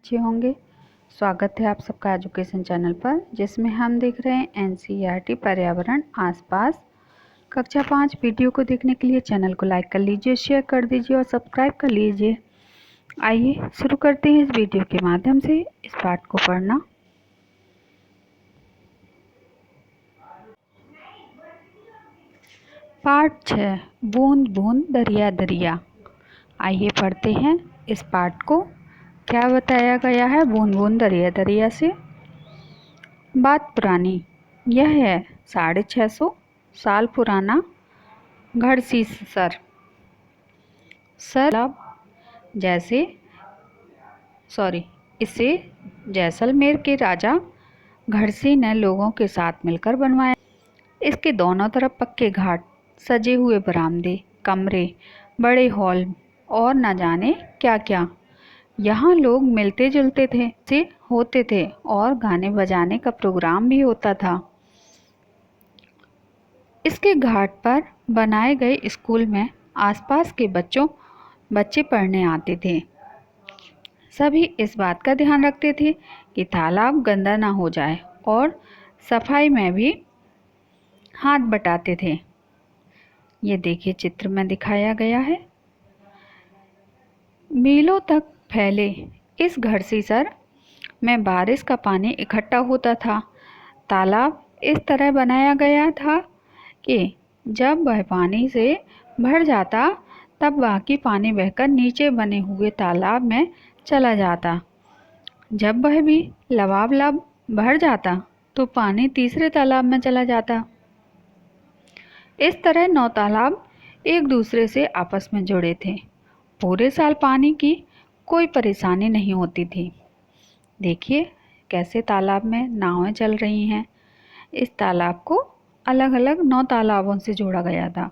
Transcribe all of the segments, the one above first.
अच्छे होंगे। स्वागत है आप सबका एजुकेशन चैनल पर, जिसमें हम देख रहे हैं एनसीईआरटी पर्यावरण आसपास कक्षा 5 वीडियो को देखने के लिए चैनल को लाइक कर लीजिए, शेयर कर दीजिए और सब्सक्राइब कर लीजिए। आइए शुरू करते हैं इस वीडियो के माध्यम से इस पाठ को पढ़ना। पाठ 6 बूंद बूंद दरिया दरिया। आइए पढ़ते हैं इस पाठ को। क्या बताया गया है बूंद बूंद दरिया दरिया से। बात पुरानी। यह है 650 साल पुराना घड़सी अब इसे जैसलमेर के राजा घड़सी ने लोगों के साथ मिलकर बनवाया। इसके दोनों तरफ पक्के घाट, सजे हुए बरामदे, कमरे, बड़े हॉल और न जाने क्या क्या। यहाँ लोग मिलते जुलते होते थे और गाने बजाने का प्रोग्राम भी होता था। इसके घाट पर बनाए गए स्कूल में आसपास के बच्चे पढ़ने आते थे। सभी इस बात का ध्यान रखते थे कि तालाब गंदा ना हो जाए और सफाई में भी हाथ बटाते थे। ये देखिए चित्र में दिखाया गया है। मीलों तक फैले इस घड़सीसर में बारिश का पानी इकट्ठा होता था। तालाब इस तरह बनाया गया था कि जब वह पानी से भर जाता तब बाकी पानी बहकर नीचे बने हुए तालाब में चला जाता। जब वह भी लबालब भर जाता तो पानी तीसरे तालाब में चला जाता। इस तरह 9 तालाब एक दूसरे से आपस में जुड़े थे। पूरे साल पानी की कोई परेशानी नहीं होती थी। देखिए कैसे तालाब में नावें चल रही हैं। इस तालाब को अलग अलग 9 तालाबों से जोड़ा गया था।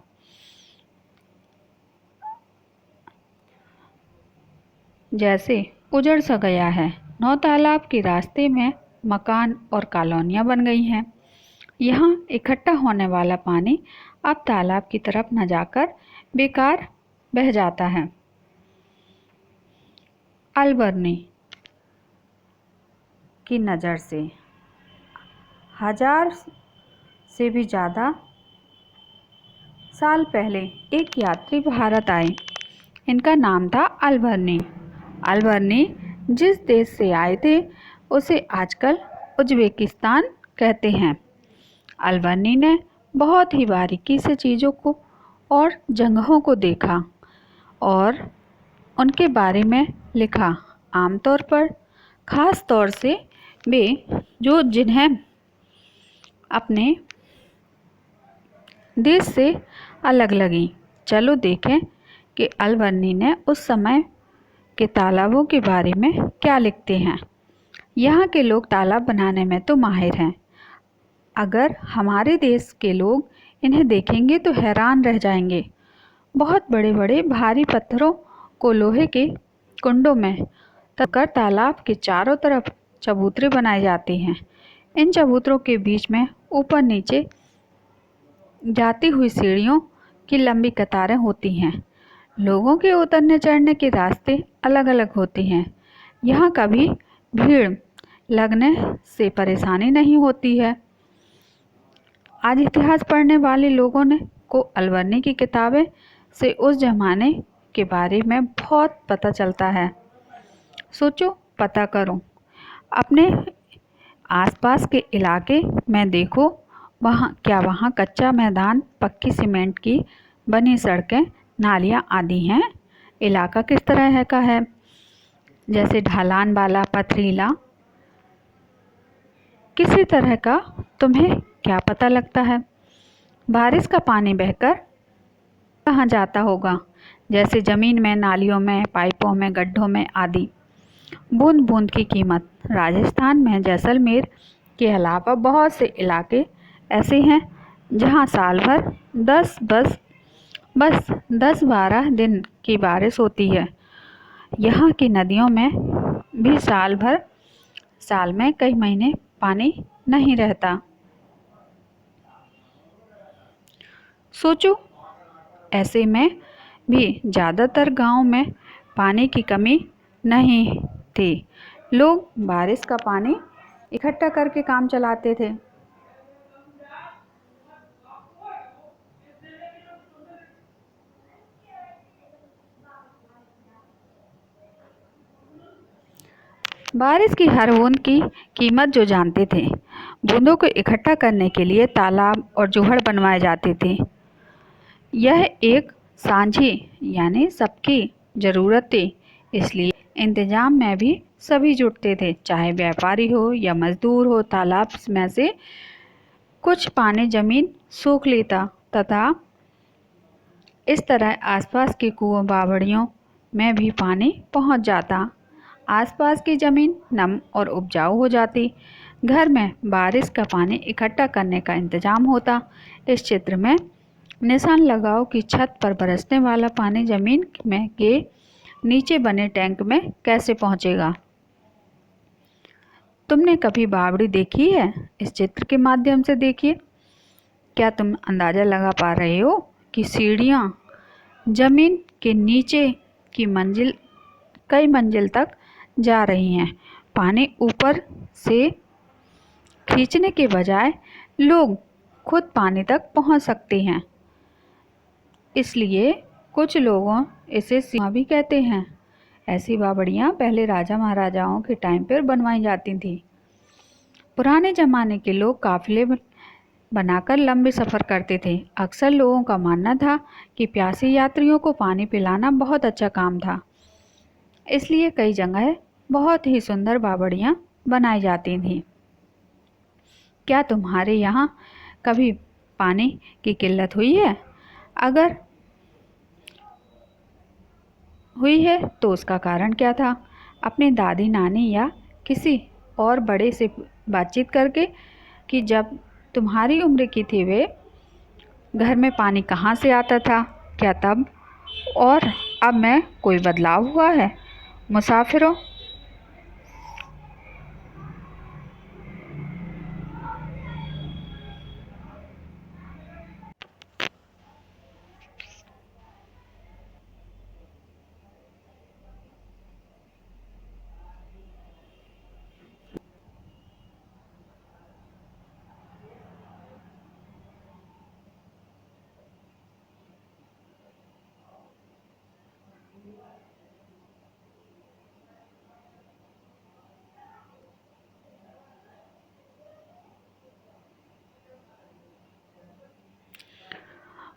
जैसे उजड़ सा गया है। 9 तालाब के रास्ते में मकान और कॉलोनियां बन गई हैं। यहाँ इकट्ठा होने वाला पानी अब तालाब की तरफ न जाकर बेकार बह जाता है। अलबर्नी की नज़र से 1000 से भी ज़्यादा साल पहले एक यात्री भारत आए। इनका नाम था अलबर्नी। अलबर्नी जिस देश से आए थे उसे आजकल उज़्बेकिस्तान कहते हैं। अलबर्नी ने बहुत ही बारीकी से चीज़ों को और जगहों को देखा और उनके बारे में लिखा। आमतौर पर ख़ास तौर से वे जिन्हें अपने देश से अलग लगी। चलो देखें कि अलबर्नी ने उस समय के तालाबों के बारे में क्या लिखते हैं। यहाँ के लोग तालाब बनाने में तो माहिर हैं। अगर हमारे देश के लोग इन्हें देखेंगे तो हैरान रह जाएंगे। बहुत बड़े बड़े भारी पत्थरों को लोहे के कुंडों में तकर तालाब के चारों तरफ चबूतरे बनाए जाते हैं। इन चबूतरों के बीच में ऊपर नीचे जाती हुई सीढ़ियों की लंबी कतारें होती हैं। लोगों के उतरने चढ़ने के रास्ते अलग अलग होते हैं। यहाँ कभी भीड़ लगने से परेशानी नहीं होती है। आज इतिहास पढ़ने वाले लोगों को अलबर्नी की किताबें से उस ज़माने के बारे में बहुत पता चलता है। सोचो, पता करो, अपने आसपास के इलाके में देखो, वहाँ कच्चा मैदान, पक्की सीमेंट की बनी सड़कें, नालियाँ आदि हैं। इलाका किस तरह का है? जैसे ढलान वाला, पथरीला, किसी तरह का तुम्हें क्या पता लगता है? बारिश का पानी बहकर कहाँ जाता होगा? जैसे ज़मीन में, नालियों में, पाइपों में, गड्ढों में आदि। बूंद बूंद की कीमत। राजस्थान में जैसलमेर के अलावा बहुत से इलाके ऐसे हैं जहाँ साल भर बस 10-12 दिन की बारिश होती है। यहाँ की नदियों में भी साल में कई महीने पानी नहीं रहता। सोचो, ऐसे में भी ज़्यादातर गांव में पानी की कमी नहीं थी। लोग बारिश का पानी इकट्ठा करके काम चलाते थे। बारिश की हर बूंद की कीमत जो जानते थे। बूंदों को इकट्ठा करने के लिए तालाब और जोहड़ बनवाए जाते थे। यह एक साझी यानी सबकी ज़रूरत थी, इसलिए इंतजाम में भी सभी जुटते थे, चाहे व्यापारी हो या मजदूर हो। तालाब में से कुछ पानी जमीन सूख लेता तथा इस तरह आसपास के कुओं बावड़ियों में भी पानी पहुंच जाता। आसपास की ज़मीन नम और उपजाऊ हो जाती। घर में बारिश का पानी इकट्ठा करने का इंतजाम होता। इस चित्र में निशान लगाओ कि छत पर बरसने वाला पानी ज़मीन में के नीचे बने टैंक में कैसे पहुंचेगा। तुमने कभी बावड़ी देखी है? इस चित्र के माध्यम से देखिए। क्या तुम अंदाज़ा लगा पा रहे हो कि सीढ़ियाँ ज़मीन के नीचे की मंजिल कई मंजिल तक जा रही हैं। पानी ऊपर से खींचने के बजाय लोग खुद पानी तक पहुंच सकते हैं, इसलिए कुछ लोगों इसे सीमा भी कहते हैं। ऐसी बावड़ियाँ पहले राजा महाराजाओं के टाइम पर बनवाई जाती थी। पुराने ज़माने के लोग काफिले बनाकर लंबे सफ़र करते थे। अक्सर लोगों का मानना था कि प्यासे यात्रियों को पानी पिलाना बहुत अच्छा काम था, इसलिए कई जगह बहुत ही सुंदर बावड़ियाँ बनाई जाती थीं। क्या तुम्हारे यहाँ कभी पानी की किल्लत हुई है? अगर हुई है तो उसका कारण क्या था? अपने दादी नानी या किसी और बड़े से बातचीत करके कि जब तुम्हारी उम्र की थी वे घर में पानी कहाँ से आता था, क्या तब और अब में कोई बदलाव हुआ है? मुसाफिरों,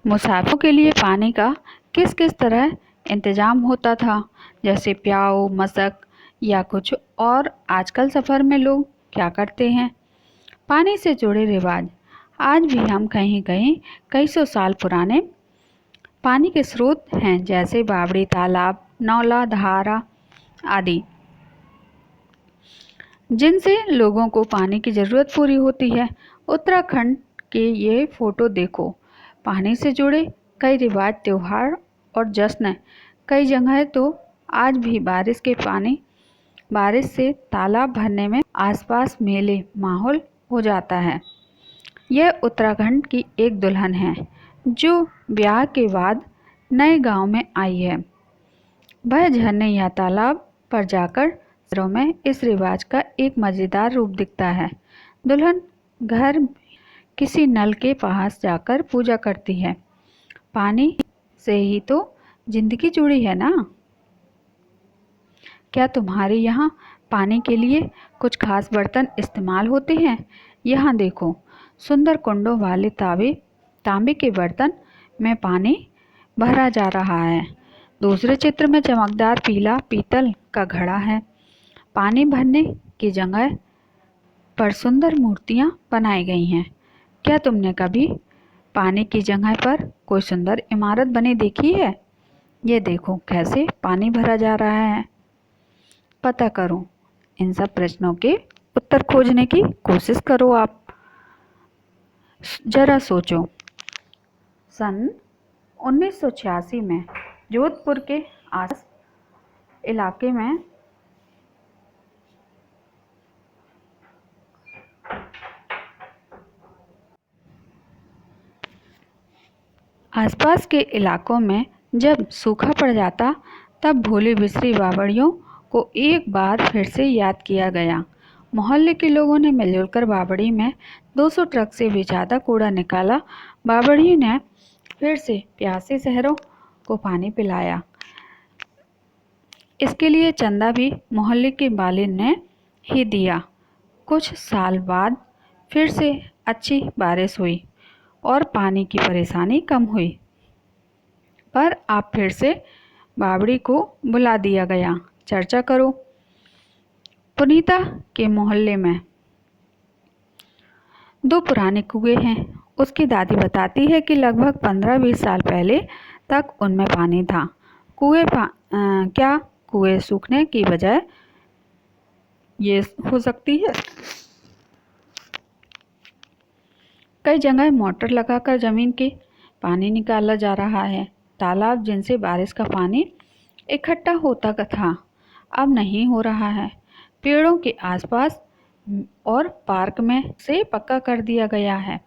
मुसाफिरों के लिए पानी का किस किस तरह इंतज़ाम होता था, जैसे प्याऊ, मशक या कुछ और? आजकल सफ़र में लोग क्या करते हैं? पानी से जुड़े रिवाज आज भी हम कहीं कहीं कई सौ साल पुराने पानी के स्रोत हैं, जैसे बावड़ी, तालाब, नौला, धारा आदि, जिनसे लोगों को पानी की ज़रूरत पूरी होती है। उत्तराखंड के ये फोटो देखो। पानी से जुड़े कई रिवाज, त्योहार और जश्न। कई जगह तो आज भी बारिश से तालाब भरने में आसपास मेले माहौल हो जाता है। यह उत्तराखंड की एक दुल्हन है जो ब्याह के बाद नए गांव में आई है। वह झरने या तालाब पर जाकर शहरों में इस रिवाज का एक मज़ेदार रूप दिखता है। दुल्हन घर किसी नल के पास जाकर पूजा करती है। पानी से ही तो जिंदगी जुड़ी है ना। क्या तुम्हारे यहाँ पानी के लिए कुछ खास बर्तन इस्तेमाल होते हैं? यहाँ देखो, सुंदर कुंडों वाले तांबे के बर्तन में पानी भरा जा रहा है। दूसरे चित्र में चमकदार पीला पीतल का घड़ा है। पानी भरने की जगह पर सुंदर मूर्तियाँ बनाई गई हैं। क्या तुमने कभी पानी की जगह पर कोई सुंदर इमारत बनी देखी है? ये देखो कैसे पानी भरा जा रहा है। पता करो। इन सब प्रश्नों के उत्तर खोजने की कोशिश करो। आप जरा सोचो। सन 1986 में जोधपुर के आस इलाके में आसपास के इलाकों में जब सूखा पड़ जाता, तब भोली बिसरी बावड़ियों को एक बार फिर से याद किया गया। मोहल्ले के लोगों ने मिलजुल कर बावड़ी में 200 ट्रक से भी ज़्यादा कूड़ा निकाला। बावड़ी ने फिर से प्यासे शहरों को पानी पिलाया। इसके लिए चंदा भी मोहल्ले के बालिन ने ही दिया। कुछ साल बाद फिर से अच्छी बारिश हुई और पानी की परेशानी कम हुई, पर अब फिर से बावड़ी को बुला दिया गया। चर्चा करो। पुनीता के मोहल्ले में 2 पुराने कुएं हैं। उसकी दादी बताती है कि लगभग 15-20 साल पहले तक उनमें पानी था। क्या कुएं सूखने की वजह ये हो सकती है? कई जगह मोटर लगाकर जमीन के पानी निकाला जा रहा है। तालाब जिनसे बारिश का पानी इकट्ठा होता था, अब नहीं हो रहा है। पेड़ों के आसपास और पार्क में से पक्का कर दिया गया है।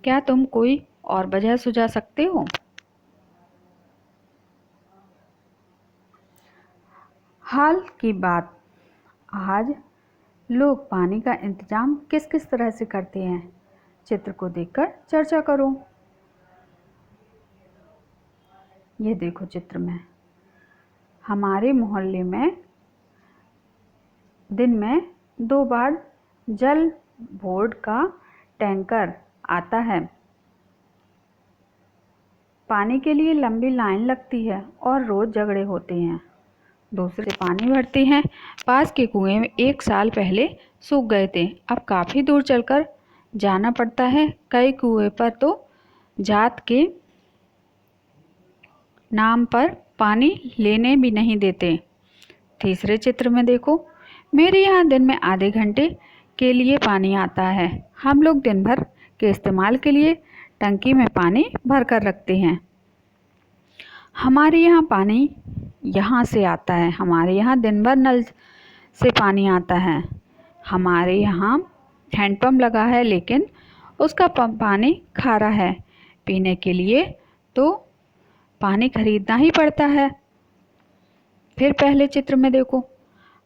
क्या तुम कोई और वजह सुझा सकते हो? हाल की बात, आज लोग पानी का इंतजाम किस किस तरह से करते हैं? चित्र को देखकर चर्चा करो। ये देखो चित्र में, हमारे मोहल्ले में दिन में 2 बार जल बोर्ड का टैंकर आता है। पानी के लिए लंबी लाइन लगती है और रोज झगड़े होते हैं। दूसरे पानी भरते हैं। पास के कुएं में 1 साल पहले सूख गए थे, अब काफ़ी दूर चलकर जाना पड़ता है। कई कुएं पर तो जात के नाम पर पानी लेने भी नहीं देते। तीसरे चित्र में देखो, मेरे यहाँ दिन में आधे घंटे के लिए पानी आता है। हम लोग दिन भर के इस्तेमाल के लिए टंकी में पानी भर कर रखते हैं। हमारे यहाँ पानी यहाँ से आता है। हमारे यहाँ दिन भर नल से पानी आता है। हमारे यहाँ हैंडपम्प लगा है, लेकिन उसका पानी खारा है। पीने के लिए तो पानी खरीदना ही पड़ता है। फिर पहले चित्र में देखो,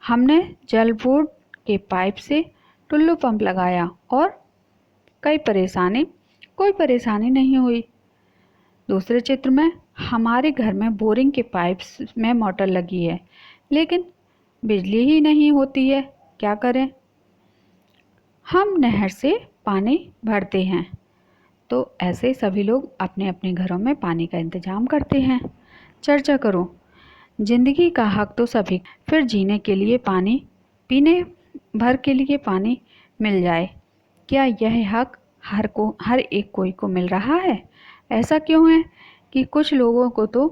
हमने जल बोर्ड के पाइप से टुल्लू पंप लगाया और कोई परेशानी नहीं हुई। दूसरे चित्र में, हमारे घर में बोरिंग के पाइप्स में मोटर लगी है, लेकिन बिजली ही नहीं होती है। क्या करें? हम नहर से पानी भरते हैं। तो ऐसे सभी लोग अपने अपने घरों में पानी का इंतजाम करते हैं। चर्चा करो। जिंदगी का हक तो सभी, फिर जीने के लिए पानी, पीने भर के लिए पानी मिल जाए, क्या यह हक हर एक कोई को मिल रहा है? ऐसा क्यों है कि कुछ लोगों को तो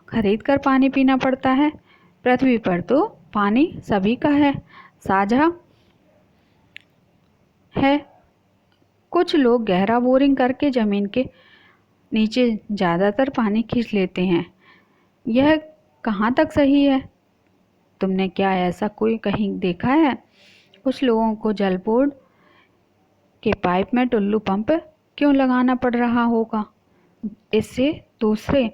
खरीद कर पानी पीना पड़ता है? पृथ्वी पर तो पानी सभी का है, साझा है। कुछ लोग गहरा बोरिंग करके जमीन के नीचे ज़्यादातर पानी खींच लेते हैं। यह कहाँ तक सही है? तुमने क्या ऐसा कोई कहीं देखा है? कुछ लोगों को जल बोर्ड के पाइप में टुल्लू पंप क्यों लगाना पड़ रहा होगा? इससे दूसरे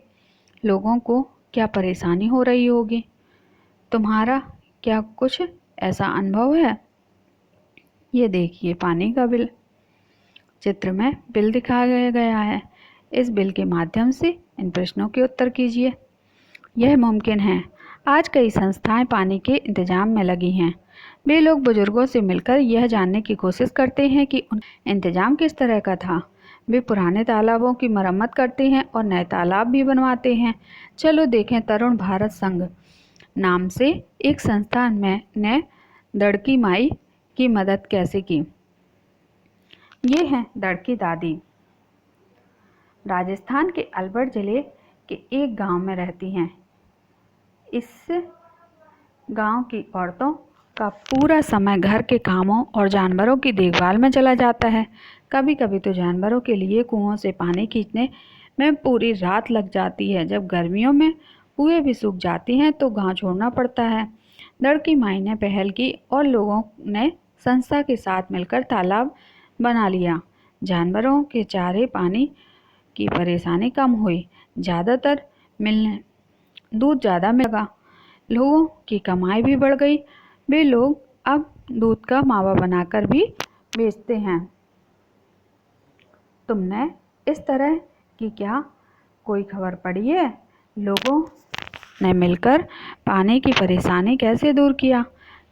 लोगों को क्या परेशानी हो रही होगी? तुम्हारा क्या कुछ ऐसा अनुभव है? ये देखिए पानी का बिल। चित्र में बिल दिखाया गया है। इस बिल के माध्यम से इन प्रश्नों के उत्तर कीजिए। यह मुमकिन है। आज कई संस्थाएं पानी के इंतजाम में लगी हैं। वे लोग बुजुर्गों से मिलकर यह जानने की कोशिश करते हैं कि उन इंतजाम किस तरह का था। वे पुराने तालाबों की मरम्मत करते हैं और नए तालाब भी बनवाते हैं। चलो देखें, तरुण भारत संघ नाम से एक संस्थान ने दड़की माई की मदद कैसे की। ये हैं दड़की दादी। राजस्थान के अलवर जिले के एक गांव में रहती हैं। इस गांव की औरतों का पूरा समय घर के कामों और जानवरों की देखभाल में चला जाता है। कभी कभी तो जानवरों के लिए कुओं से पानी खींचने में पूरी रात लग जाती है। जब गर्मियों में कुएं भी सूख जाती हैं तो गांव छोड़ना पड़ता है। दड़की माई ने पहल की और लोगों ने संस्था के साथ मिलकर तालाब बना लिया। जानवरों के चारे पानी की परेशानी कम हुई। दूध ज़्यादा मिल लगा, लोगों की कमाई भी बढ़ गई। वे लोग अब दूध का मावा बनाकर भी बेचते हैं। तुमने इस तरह की क्या कोई खबर पढ़ी है? लोगों ने मिलकर पानी की परेशानी कैसे दूर किया?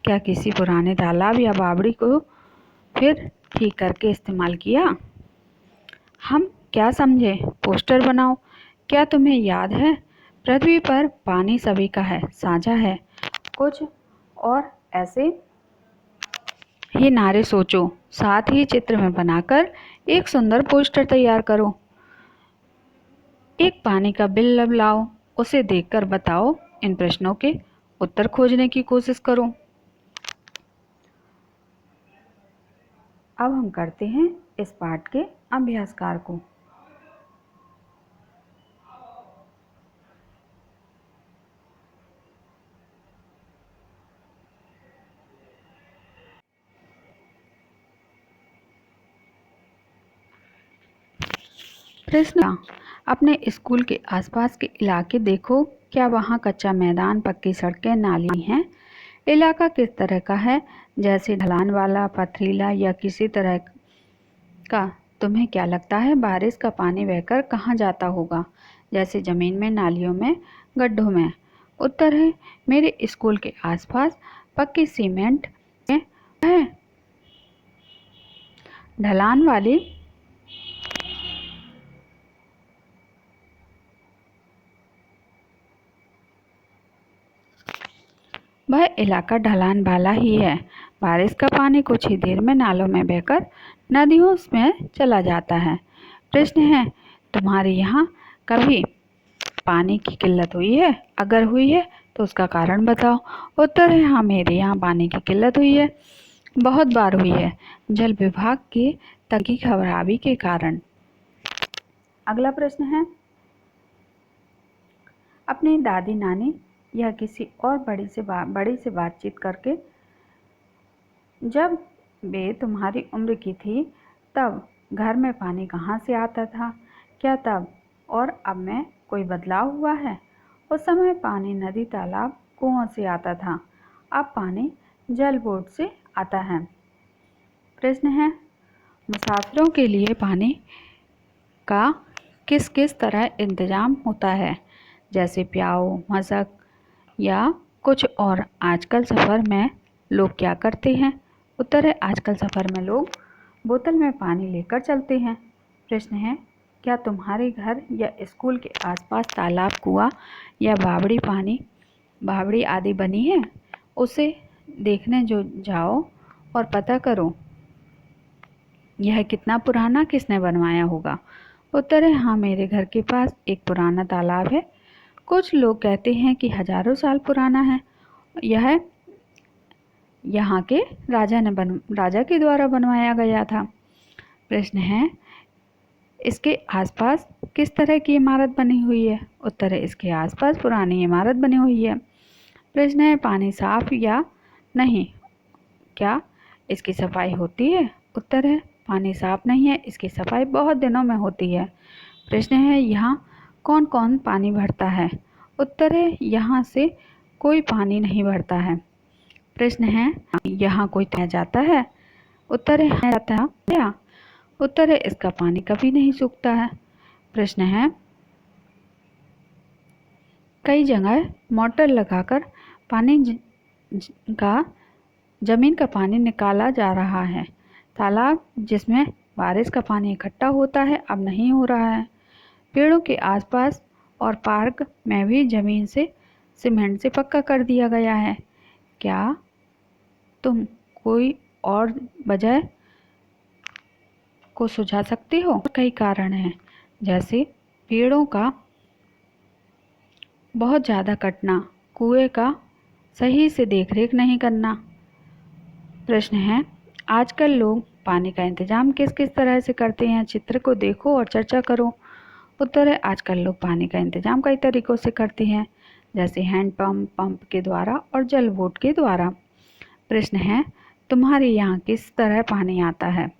क्या किसी पुराने तालाब या बावड़ी को फिर ठीक करके इस्तेमाल किया? हम क्या समझे? पोस्टर बनाओ। क्या तुम्हें याद है, पृथ्वी पर पानी सभी का है, साझा है। कुछ और ऐसे ही नारे सोचो, साथ ही चित्र में बनाकर एक सुंदर पोस्टर तैयार करो। एक पानी का बिल लाओ, उसे देखकर बताओ। इन प्रश्नों के उत्तर खोजने की कोशिश करो। अब हम करते हैं इस पाठ के अभ्यासकार को। प्रश्न, अपने स्कूल के आसपास के इलाके देखो। क्या वहाँ कच्चा मैदान, पक्की सड़कें, नाली हैं? इलाका किस तरह का है? जैसे ढलान वाला, पथरीला या किसी तरह का? तुम्हें क्या लगता है, बारिश का पानी बहकर कहाँ जाता होगा? जैसे जमीन में, नालियों में, गड्ढों में? उत्तर है, मेरे स्कूल के आसपास पक्की सीमेंट है। ढलान वाली वह इलाका ढलान वाला ही है। बारिश का पानी कुछ ही देर में नालों में बहकर नदियों में चला जाता है। प्रश्न है, तुम्हारे यहाँ कभी पानी की किल्लत हुई है? अगर हुई है तो उसका कारण बताओ। उत्तर है, हाँ, मेरे यहाँ पानी की किल्लत हुई है, बहुत बार हुई है, जल विभाग की तंगी खराबी के कारण। अगला प्रश्न है, अपनी दादी नानी या किसी और बड़ी से बातचीत करके, जब वे तुम्हारी उम्र की थी तब घर में पानी कहाँ से आता था? क्या तब और अब में कोई बदलाव हुआ है? उस समय पानी नदी, तालाब, कुओं से आता था, अब पानी जल बोर्ड से आता है। प्रश्न है, मुसाफिरों के लिए पानी का किस किस तरह इंतजाम होता है? जैसे प्याऊ, मशक या कुछ और? आजकल सफ़र में लोग क्या करते हैं? उत्तर है, आजकल सफ़र में लोग बोतल में पानी लेकर चलते हैं। प्रश्न है, क्या तुम्हारे घर या स्कूल के आसपास तालाब, कुआं या बावड़ी आदि बनी है? उसे देखने जो जाओ और पता करो यह कितना पुराना, किसने बनवाया होगा। उत्तर है, हाँ, मेरे घर के पास एक पुराना तालाब है। कुछ लोग कहते हैं कि हजारों साल पुराना है। यह यहाँ के राजा के द्वारा बनवाया गया था। प्रश्न है, इसके आसपास किस तरह की इमारत बनी हुई है? उत्तर है, इसके आसपास पुरानी इमारत बनी हुई है। प्रश्न है, पानी साफ या नहीं? क्या इसकी सफाई होती है? उत्तर है, पानी साफ नहीं है, इसकी सफाई बहुत दिनों में होती है। प्रश्न है, यहाँ कौन कौन पानी भरता है? उत्तर है, यहाँ से कोई पानी नहीं भरता है। प्रश्न है, यहाँ कोई तैर जाता है? उत्तर है, हाँ, जाता है। क्या? उत्तर है, इसका पानी कभी नहीं सूखता है। प्रश्न है, कई जगह मोटर लगाकर जमीन का पानी निकाला जा रहा है। तालाब जिसमें बारिश का पानी इकट्ठा होता है अब नहीं हो रहा है। पेड़ों के आसपास और पार्क में भी जमीन से सीमेंट से पक्का कर दिया गया है। क्या तुम कोई और वजह को सुझा सकते हो? कई कारण हैं, जैसे पेड़ों का बहुत ज़्यादा कटना, कुएं का सही से देखरेख नहीं करना। प्रश्न है, आजकल लोग पानी का इंतजाम किस किस तरह से करते हैं? चित्र को देखो और चर्चा करो। उत्तर है, आजकल लोग पानी का इंतजाम कई तरीकों से करते हैं, जैसे हैंडपम्प, पंप के द्वारा और जल बोर्ड के द्वारा। प्रश्न है, तुम्हारे यहाँ किस तरह पानी आता है?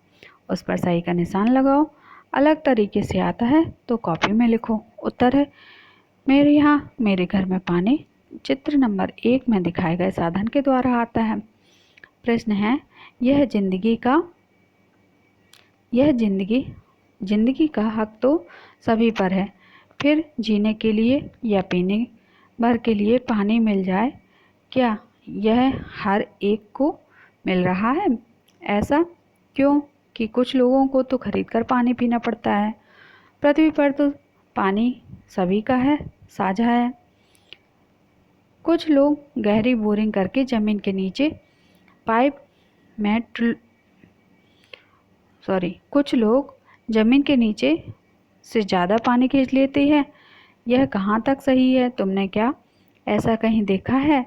उस पर सही का निशान लगाओ। अलग तरीके से आता है तो कॉपी में लिखो। उत्तर है, मेरे घर में पानी चित्र नंबर 1 में दिखाए गए साधन के द्वारा आता है। प्रश्न है, यह जिंदगी का हक तो सभी पर है, फिर जीने के लिए या पीने भर के लिए पानी मिल जाए, क्या यह हर एक को मिल रहा है? ऐसा क्यों कि कुछ लोगों को तो खरीद कर पानी पीना पड़ता है। पृथ्वी पर तो पानी सभी का है, साझा है। कुछ लोग गहरी बोरिंग करके जमीन के नीचे पाइप में कुछ लोग जमीन के नीचे से ज़्यादा पानी खींच लेते हैं। यह कहाँ तक सही है? तुमने क्या ऐसा कहीं देखा है?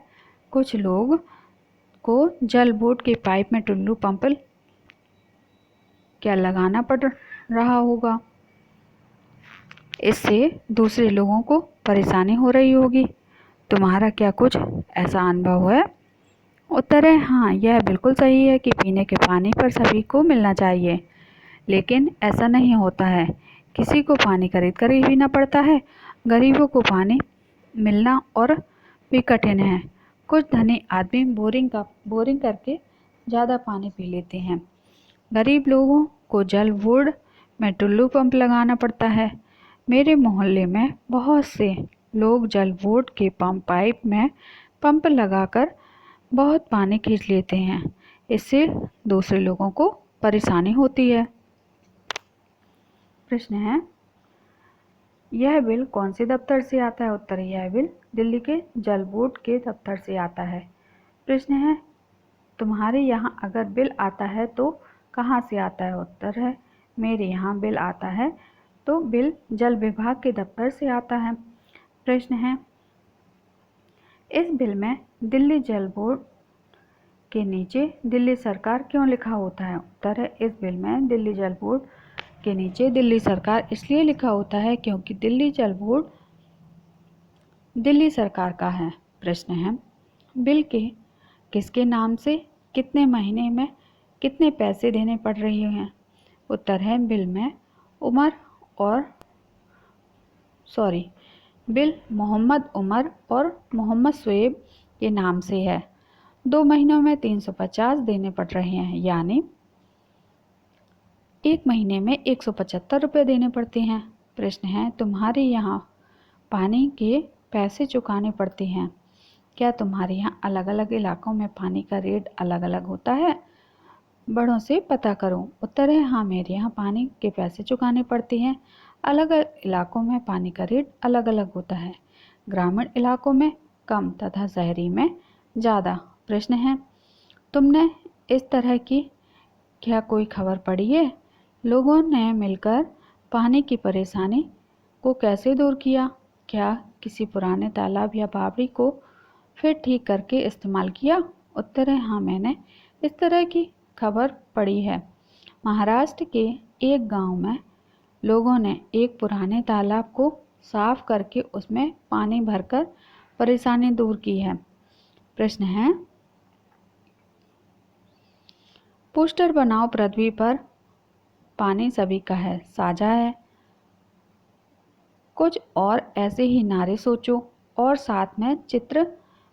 कुछ लोग को जल बोर्ड के पाइप में टुल्लू पंप क्या लगाना पड़ रहा होगा? इससे दूसरे लोगों को परेशानी हो रही होगी। तुम्हारा क्या कुछ ऐसा अनुभव है? उत्तर है हाँ, यह बिल्कुल सही है कि पीने के पानी पर सभी को मिलना चाहिए, लेकिन ऐसा नहीं होता है। किसी को पानी खरीद कर ही पीना पड़ता है। गरीबों को पानी मिलना और भी कठिन है। कुछ धनी आदमी बोरिंग करके ज़्यादा पानी पी लेते हैं। गरीब लोगों को जल बोर्ड में टुल्लू पंप लगाना पड़ता है। मेरे मोहल्ले में बहुत से लोग जल बोर्ड के पाइप में पंप लगाकर बहुत पानी खींच लेते हैं। इससे दूसरे लोगों को परेशानी होती है। प्रश्न है, यह बिल कौन से दफ्तर से आता है? उत्तर है, यह बिल दिल्ली के जल बोर्ड के दफ्तर से आता है। प्रश्न है, तुम्हारे यहाँ अगर बिल आता है तो कहाँ से आता है? उत्तर है, मेरे यहाँ बिल आता है तो बिल जल विभाग के दफ्तर से आता है। प्रश्न है, इस बिल में दिल्ली जल बोर्ड के नीचे दिल्ली सरकार क्यों लिखा होता है? उत्तर है, इस बिल में दिल्ली जल बोर्ड के नीचे दिल्ली सरकार इसलिए लिखा होता है क्योंकि दिल्ली जल बोर्ड दिल्ली सरकार का है। प्रश्न है, बिल के किसके नाम से कितने महीने में कितने पैसे देने पड़ रहे हैं? उत्तर है, बिल मोहम्मद उमर और मोहम्मद शुएब के नाम से है। 2 महीनों में 350 देने पड़ रहे हैं, यानी 1 महीने में 175 रुपये देने पड़ते हैं। प्रश्न है, तुम्हारे यहाँ पानी के पैसे चुकाने पड़ते हैं। क्या तुम्हारे यहाँ अलग अलग इलाकों में पानी का रेट अलग अलग होता है? बड़ों से पता करो। उत्तर है हाँ, मेरे यहाँ पानी के पैसे चुकाने पड़ते हैं। अलग अलग इलाकों में पानी का रेट अलग अलग होता है। ग्रामीण इलाकों में कम तथा शहरी में ज़्यादा। प्रश्न है, तुमने इस तरह की क्या कोई खबर पढ़ी है? लोगों ने मिलकर पानी की परेशानी को कैसे दूर किया? क्या किसी पुराने तालाब या बावड़ी को फिर ठीक करके इस्तेमाल किया? उत्तर है हाँ, मैंने इस तरह की खबर पड़ी है। महाराष्ट्र के एक गांव में लोगों ने एक पुराने तालाब को साफ करके उसमें पानी भरकर परेशानी दूर की है। प्रश्न है, पोस्टर बनाओ, पृथ्वी पर पानी सभी का है, साझा है। कुछ और ऐसे ही नारे सोचो और साथ में चित्र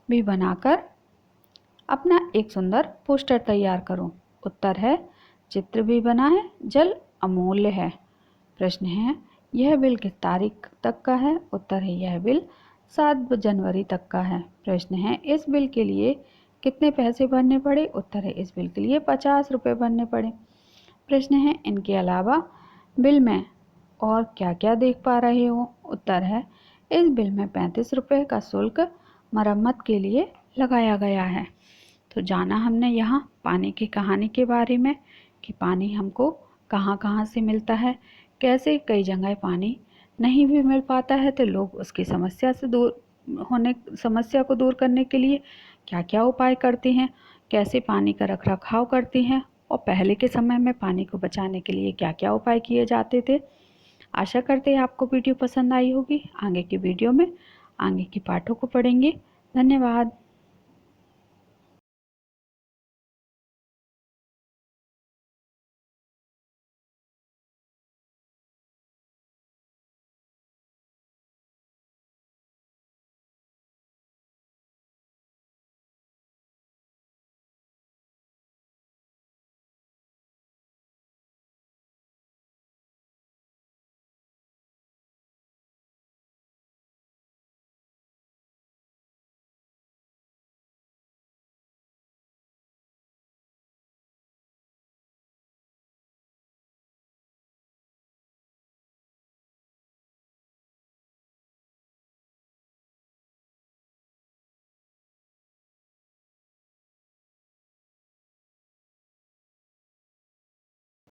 भी बनाकर अपना एक सुंदर पोस्टर तैयार करो। उत्तर है, चित्र भी बना है, जल अमूल्य है। प्रश्न है, यह बिल किस तारीख तक का है? उत्तर है, यह बिल 7 जनवरी तक का है। प्रश्न है, इस बिल के लिए कितने पैसे भरने पड़े? उत्तर है, इस बिल के लिए 50 रुपये भरने पड़े। प्रश्न है, इनके अलावा बिल में और क्या क्या देख पा रहे हो? उत्तर है, इस बिल में 35 रुपये का शुल्क मरम्मत के लिए लगाया गया है। तो जाना हमने यहाँ पानी की कहानी के बारे में कि पानी हमको कहाँ कहाँ से मिलता है, कैसे कई जगह पानी नहीं भी मिल पाता है तो लोग उसकी समस्या को दूर करने के लिए क्या क्या उपाय करते हैं, कैसे पानी का रखरखाव करते हैं और पहले के समय में पानी को बचाने के लिए क्या क्या उपाय किए जाते थे। आशा करते हैं आपको वीडियो पसंद आई होगी। आगे की वीडियो में आगे के पाठों को पढ़ेंगे। धन्यवाद।